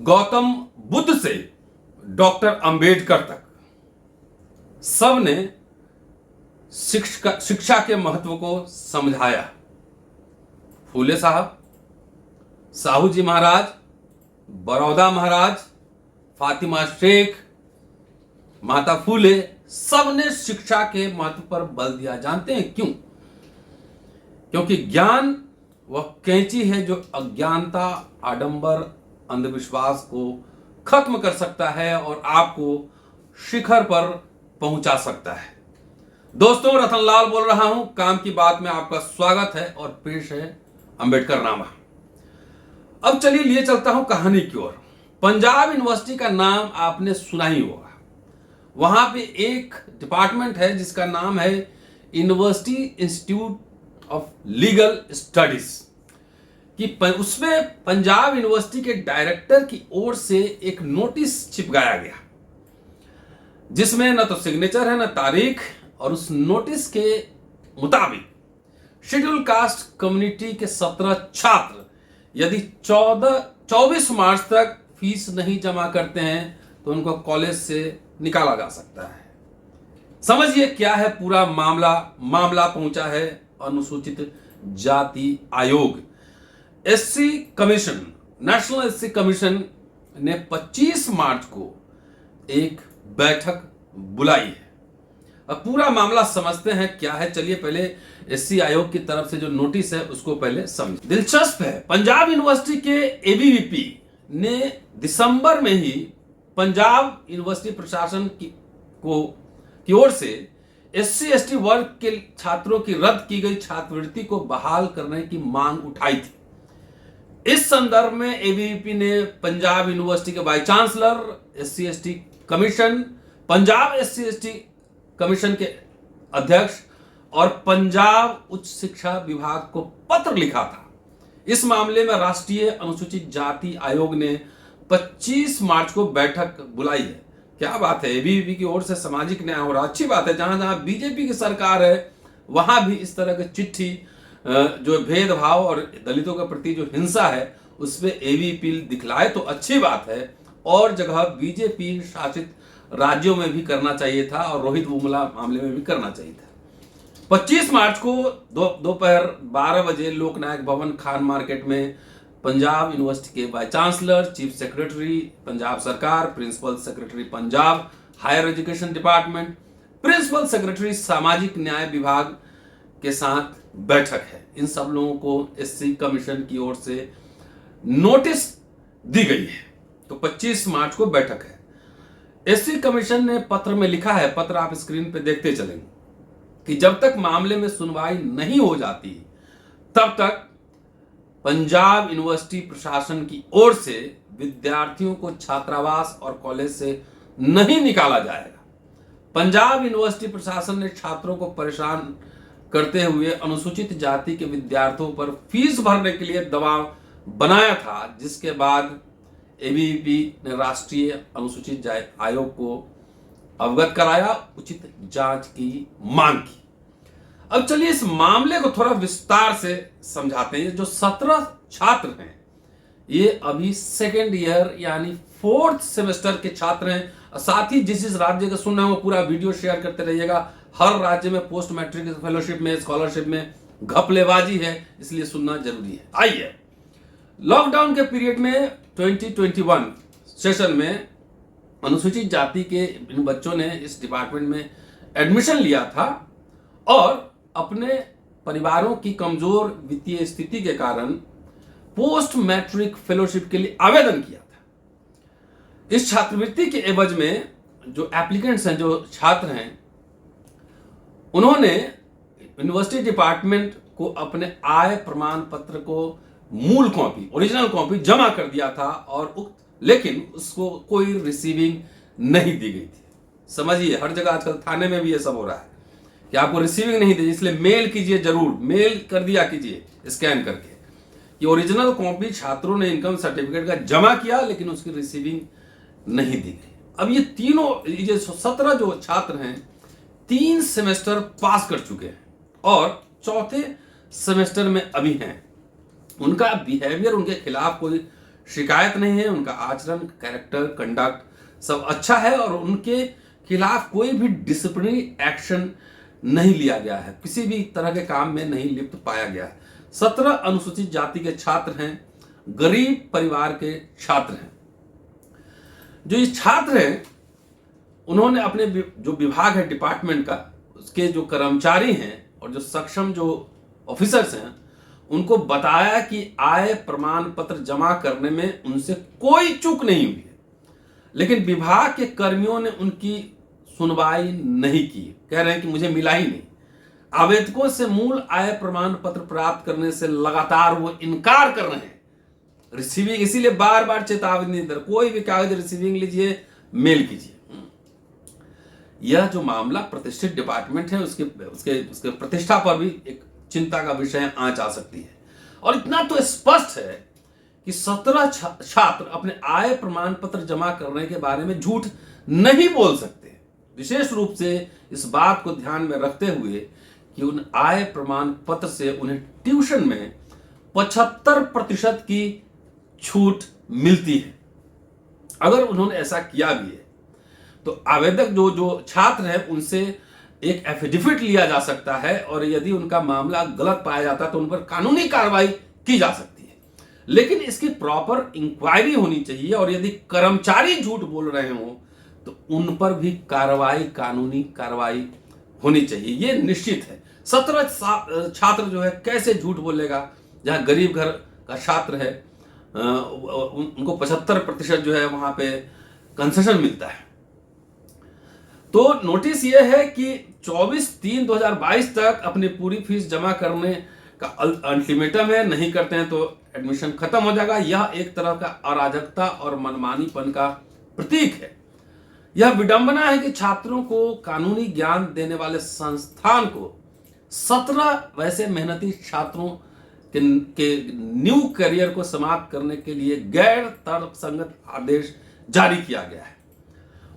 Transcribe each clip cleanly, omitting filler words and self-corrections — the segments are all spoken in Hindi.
गौतम बुद्ध से डॉक्टर अंबेडकर तक सब ने शिक्षा के महत्व को समझाया। फूले साहब, साहू जी महाराज, बड़ौदा महाराज, फातिमा शेख, माता फूले, सब ने शिक्षा के महत्व पर बल दिया। जानते हैं क्यों? क्योंकि ज्ञान वह कैंची है जो अज्ञानता, आडंबर, अंधविश्वास को खत्म कर सकता है और आपको शिखर पर पहुंचा सकता है। दोस्तों, रतनलाल बोल रहा हूं। काम की बात में आपका स्वागत है और पेश है अंबेडकर नामा। अब चलिए लिए चलता हूं कहानी की ओर। पंजाब यूनिवर्सिटी का नाम आपने सुना ही होगा। वहां पे एक डिपार्टमेंट है जिसका नाम है university institute of legal studies, कि उसमें पंजाब यूनिवर्सिटी के डायरेक्टर की ओर से एक नोटिस चिपकाया गया जिसमें न तो सिग्नेचर है न तारीख, और उस नोटिस के मुताबिक शेड्यूल कास्ट कम्युनिटी के 17 छात्र यदि 24 मार्च तक फीस नहीं जमा करते हैं तो उनको कॉलेज से निकाला जा सकता है। समझिए क्या है पूरा मामला पहुंचा है अनुसूचित जाति आयोग, SC commission, national SC commission ने 25 मार्च को एक बैठक बुलाई है। अब पूरा मामला समझते हैं क्या है। चलिए पहले एससी आयोग की तरफ से जो नोटिस है उसको पहले समझ। दिलचस्प है, पंजाब यूनिवर्सिटी के एबीवीपी ने दिसंबर में ही पंजाब यूनिवर्सिटी प्रशासन की ओर से एससी एसटी वर्ग के छात्रों की रद्द की गई छात्रवृत्ति को बहाल करने की मांग उठाई थी। इस संदर्भ में एबीवीपी ने पंजाब यूनिवर्सिटी के vice chancellor, SC ST commission, Punjab SC ST commission के अध्यक्ष और पंजाब उच्च शिक्षा विभाग को पत्र लिखा था। इस मामले में राष्ट्रीय अनुसूचित जाति आयोग ने 25 मार्च को बैठक बुलाई है। क्या बात है, एबीवीपी की ओर से सामाजिक न्याय हो रहा। अच्छी बात है। जहां जहां बीजेपी की सरकार है वहां भी इस तरह की चिट्ठी, जो भेदभाव और दलितों के प्रति जो हिंसा है उसमें एबीवीपी दिखलाए तो अच्छी बात है। और जगह बीजेपी शासित राज्यों में भी करना चाहिए था और रोहित वेमुला मामले में भी करना चाहिए था। 25 मार्च को दोपहर 12 बजे लोकनायक भवन खान मार्केट में पंजाब यूनिवर्सिटी के vice chancellor, chief secretary Punjab सरकार, principal secretary Punjab higher education department, principal secretary सामाजिक न्याय विभाग के साथ बैठक है। इन सब लोगों को एससी कमीशन की ओर से नोटिस दी गई है। तो 25 मार्च को बैठक है। एससी कमीशन ने पत्र में लिखा है, पत्र आप स्क्रीन पे देखते चलेंगे, कि जब तक मामले में सुनवाई नहीं हो जाती तब तक पंजाब यूनिवर्सिटी प्रशासन की ओर से विद्यार्थियों को छात्रावास और कॉलेज से नहीं निकाला जाएगा। पंजाब यूनिवर्सिटी प्रशासन ने छात्रों को परेशान करते हुए अनुसूचित जाति के विद्यार्थियों पर फीस भरने के लिए दबाव बनाया था, जिसके बाद एबीवीपी ने राष्ट्रीय अनुसूचित जाति आयोग को अवगत कराया, उचित जांच की मांग की। अब चलिए इस मामले को थोड़ा विस्तार से समझाते हैं। जो 17 छात्र हैं ये अभी सेकेंड ईयर यानी 4th सेमेस्टर के छात्र हैं। साथ ही जिस राज्य का सुन रहे हो पूरा वीडियो शेयर करते रहिएगा। हर राज्य में पोस्ट मैट्रिक फेलोशिप में, स्कॉलरशिप में घपलेबाजी है, इसलिए सुनना जरूरी है। आइए, लॉकडाउन के पीरियड में 2021 सेशन में अनुसूचित जाति के इन बच्चों ने इस डिपार्टमेंट में एडमिशन लिया था और अपने परिवारों की कमजोर वित्तीय स्थिति के कारण पोस्ट मैट्रिक फेलोशिप के लिए आवेदन किया था। इस छात्रवृत्ति के एवज में जो एप्लीकेंट्स हैं, जो छात्र हैं, उन्होंने यूनिवर्सिटी डिपार्टमेंट को अपने आय प्रमाण पत्र को मूल कॉपी, ओरिजिनल कॉपी जमा कर दिया था और लेकिन उसको कोई रिसीविंग नहीं दी गई थी। समझिए, हर जगह आजकल थाने में भी ये सब हो रहा है कि आपको रिसीविंग नहीं दी, इसलिए मेल कीजिए, जरूर मेल कर दिया कीजिए स्कैन करके। ये ओरिजिनल कॉपी छात्रों ने इनकम सर्टिफिकेट का जमा किया लेकिन उसकी रिसीविंग नहीं दी गई। अब ये तीनों, ये 17 जो छात्र हैं 3 सेमेस्टर पास कर चुके हैं और 4थे सेमेस्टर में अभी हैं। उनका बिहेवियर, उनके खिलाफ कोई शिकायत नहीं है। उनका आचरण, कैरेक्टर, कंडक्ट सब अच्छा है और उनके खिलाफ कोई भी डिसिप्लिनरी एक्शन नहीं लिया गया है, किसी भी तरह के काम में नहीं लिप्त पाया गया है। 17 अनुसूचित जाति के छात्र हैं, गरीब परिवार के छात्र हैं। जो ये छात्र हैं उन्होंने अपने जो विभाग है डिपार्टमेंट का, उसके जो कर्मचारी हैं और जो सक्षम जो ऑफिसर्स हैं उनको बताया कि आय प्रमाण पत्र जमा करने में उनसे कोई चूक नहीं हुई है, लेकिन विभाग के कर्मियों ने उनकी सुनवाई नहीं की। कह रहे हैं कि मुझे मिला ही नहीं। आवेदकों से मूल आय प्रमाण पत्र प्राप्त करने से लगातार वो इनकार कर रहे हैं। रिसीविंग, इसीलिए बार बार चेतावनी दे, कोई भी कागज रिसीविंग लीजिए, मेल कीजिए। यह जो मामला प्रतिष्ठित डिपार्टमेंट है उसके उसके उसके प्रतिष्ठा पर भी एक चिंता का विषय आंच आ सकती है। और इतना तो स्पष्ट है कि 17 छात्र अपने आय प्रमाण पत्र जमा करने के बारे में झूठ नहीं बोल सकते, विशेष रूप से इस बात को ध्यान में रखते हुए कि उन आय प्रमाण पत्र से उन्हें ट्यूशन में 75% की छूट मिलती है। अगर उन्होंने ऐसा किया भी है तो आवेदक जो छात्र है उनसे एक एफिडेविट लिया जा सकता है और यदि उनका मामला गलत पाया जाता है तो उन पर कानूनी कार्रवाई की जा सकती है, लेकिन इसकी प्रॉपर इंक्वायरी होनी चाहिए और यदि कर्मचारी झूठ बोल रहे हो तो उन पर भी कार्रवाई, कानूनी कार्रवाई होनी चाहिए, ये निश्चित है। 17 छात्र जो है कैसे झूठ बोलेगा, जहां गरीब घर का छात्र है उनको 75% जो है वहां पे कंसेशन मिलता है। तो नोटिस ये है कि 24/3/2022 तक अपनी पूरी फीस जमा करने का अल्टीमेटम है, नहीं करते हैं तो एडमिशन खत्म हो जाएगा। यह एक तरह का अराजकता और मनमानीपन का प्रतीक है। यह विडंबना है कि छात्रों को कानूनी ज्ञान देने वाले संस्थान को 17 वैसे मेहनती छात्रों के न्यू करियर को समाप्त करने के लिए गैर तर्कसंगत आदेश जारी किया गया है।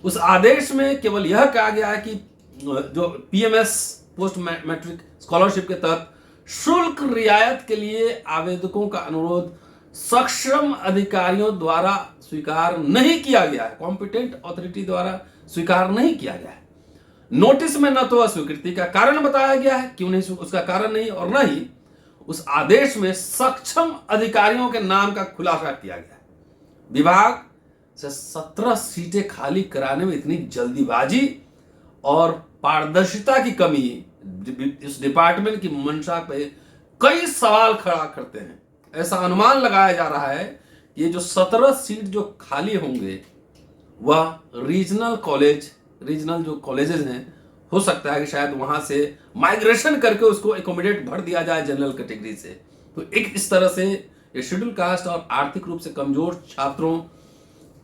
उस आदेश में केवल यह कहा गया है कि जो पीएमएस पोस्ट मैट्रिक स्कॉलरशिप के तहत शुल्क रियायत के लिए आवेदकों का अनुरोध सक्षम अधिकारियों द्वारा स्वीकार नहीं किया गया है, कॉम्पिटेंट अथॉरिटी द्वारा स्वीकार नहीं किया गया है। नोटिस में न तो अस्वीकृति का कारण बताया गया है, क्यों नहीं उसका कारण नहीं, और न ही उस आदेश में सक्षम अधिकारियों के नाम का खुलासा किया गया है। विभाग से 17 सीटें खाली कराने में इतनी जल्दीबाजी और पारदर्शिता की कमी इस डिपार्टमेंट की मंशा पे कई सवाल खड़ा करते हैं। ऐसा अनुमान लगाया जा रहा है कि ये जो 17 सीट जो खाली होंगे वह रीजनल जो कॉलेजेस हैं, हो सकता है कि शायद वहां से माइग्रेशन करके उसको एकोमोडेट भर दिया जाए जनरल कैटेगरी से। तो एक इस तरह से ये शेड्यूल कास्ट और आर्थिक रूप से कमजोर छात्रों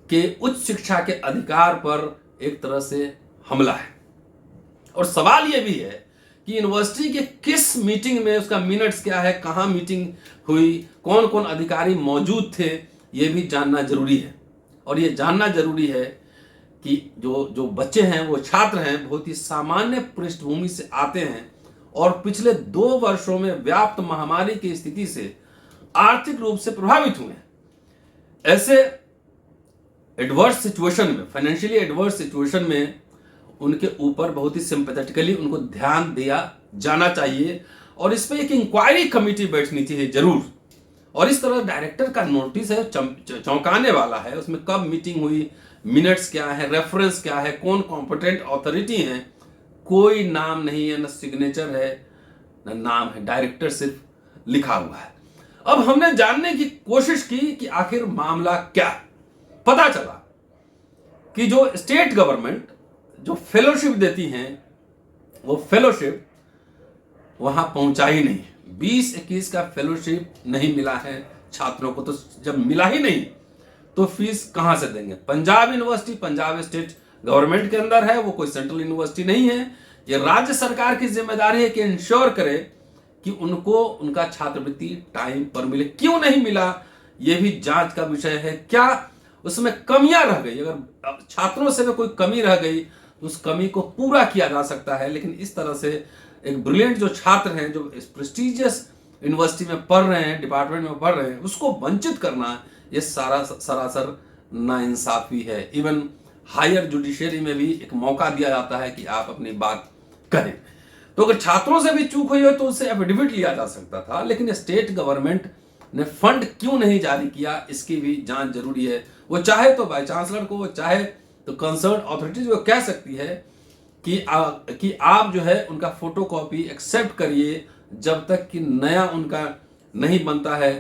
के उच्च शिक्षा के अधिकार पर एक तरह से हमला है। और सवाल यह भी है कि यूनिवर्सिटी के किस मीटिंग में, उसका मिनट्स क्या है, कहां मीटिंग हुई, कौन कौन अधिकारी मौजूद थे, यह भी जानना जरूरी है। और यह जानना जरूरी है कि जो बच्चे हैं, वो छात्र हैं, बहुत ही सामान्य पृष्ठभूमि से आते हैं और पिछले 2 वर्षों में व्याप्त महामारी की स्थिति से आर्थिक रूप से प्रभावित हुए हैं। ऐसे एडवर्स सिचुएशन में, फाइनेंशियली एडवर्स सिचुएशन में उनके ऊपर बहुत ही सिंपैथेटिकली उनको ध्यान दिया जाना चाहिए और इस पे एक इंक्वायरी कमेटी बैठनी चाहिए जरूर। और इस तरह डायरेक्टर का नोटिस है, चौंकाने वाला है। उसमें कब मीटिंग हुई, मिनट्स क्या है, रेफरेंस क्या है, कौन कॉम्पिटेंट अथॉरिटी है, कोई नाम नहीं है, न सिग्नेचर है न नाम है, डायरेक्टर सिर्फ लिखा हुआ है। अब हमने जानने की कोशिश की कि आखिर मामला क्या। पता चला कि जो स्टेट गवर्नमेंट जो फेलोशिप देती हैं वो फेलोशिप वहां पहुंचा ही नहीं। 2021 का फेलोशिप नहीं मिला है छात्रों को। तो जब मिला ही नहीं तो फीस कहां से देंगे। Punjab university Punjab state government के अंदर है, वो कोई सेंट्रल यूनिवर्सिटी नहीं है। ये राज्य सरकार की जिम्मेदारी है कि इंश्योर करे कि उनको उनका छात्रवृत्ति टाइम पर मिले। क्यों नहीं मिला यह भी जांच का विषय है। क्या उसमें कमियां रह गई, अगर छात्रों से भी कोई कमी रह गई तो उस कमी को पूरा किया जा सकता है। लेकिन इस तरह से एक ब्रिलियंट जो छात्र हैं, जो प्रेस्टिजियस यूनिवर्सिटी में पढ़ रहे हैं, डिपार्टमेंट में पढ़ रहे हैं, उसको वंचित करना ये सरासर नाइंसाफी है। इवन हायर जुडिशियरी में भी एक मौका दिया जाता है कि आप अपनी बात करें। तो अगर छात्रों से भी चूक हुई हो तो उससे एफिडेविट लिया जा सकता था, लेकिन स्टेट गवर्नमेंट ने फंड क्यों नहीं जारी किया, इसकी भी जांच जरूरी है। वो चाहे तो वाइस चांसलर को, वो चाहे तो कंसर्न अथॉरिटीज को कह सकती है कि आप जो है उनका फोटोकॉपी एक्सेप्ट करिए जब तक कि नया उनका नहीं बनता है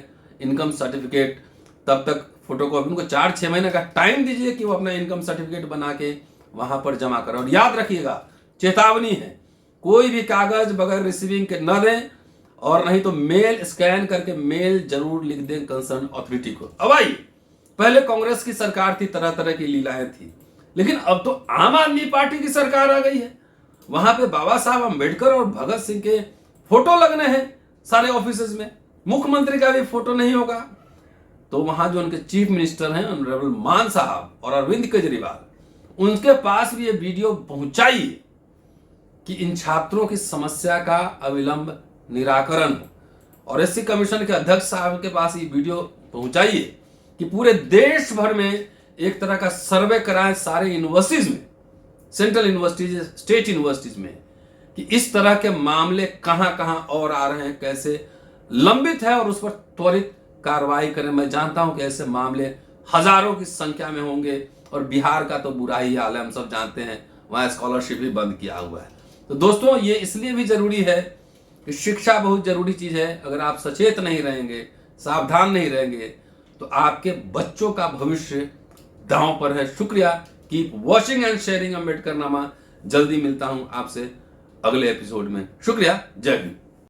इनकम सर्टिफिकेट, तब तक फोटोकॉपी उनको 4-6 महीने का टाइम दीजिए कि वो अपना इनकम सर्टिफिकेट बना के वहां पर जमा करें। और याद रखिएगा, चेतावनी है, कोई भी कागज बगैर रिसीविंग के न दें, और नहीं तो मेल स्कैन करके मेल जरूर लिख दें कंसर्न अथॉरिटी को। अब आइए, पहले कांग्रेस की सरकार थी, तरह तरह की लीलाएं थी, लेकिन अब तो आम आदमी पार्टी की सरकार आ गई है। वहां पे बाबा साहब अंबेडकर और भगत सिंह के फोटो लगने हैं सारे ऑफिसेज में, मुख्यमंत्री का भी फोटो नहीं होगा। तो वहां जो उनके चीफ मिनिस्टर हैं ऑनरेबल मान साहब और अरविंद केजरीवाल, उनके पास भी ये वीडियो पहुंचाइए कि इन छात्रों की समस्या का अविलंब निराकरण हो, और एससी कमीशन के अध्यक्ष साहब के पास ये वीडियो पहुंचाइए कि पूरे देश भर में एक तरह का सर्वे कराएं सारे यूनिवर्सिटीज में, सेंट्रल यूनिवर्सिटीज, स्टेट यूनिवर्सिटीज में, कि इस तरह के मामले कहां कहां और आ रहे हैं, कैसे लंबित है, और उस पर त्वरित कार्रवाई करें। मैं जानता हूं कि ऐसे मामले हजारों की संख्या में होंगे, और बिहार का तो बुरा ही हाल है, हम सब जानते हैं, वहां स्कॉलरशिप भी बंद किया हुआ है। तो दोस्तों, ये इसलिए भी जरूरी है कि शिक्षा बहुत जरूरी चीज है। अगर आप सचेत नहीं रहेंगे, सावधान नहीं रहेंगे, तो आपके बच्चों का भविष्य दांव पर है। शुक्रिया। Keep watching and sharing Ambedkarnama. जल्दी मिलता हूं आपसे अगले एपिसोड में। शुक्रिया। जय हिंद।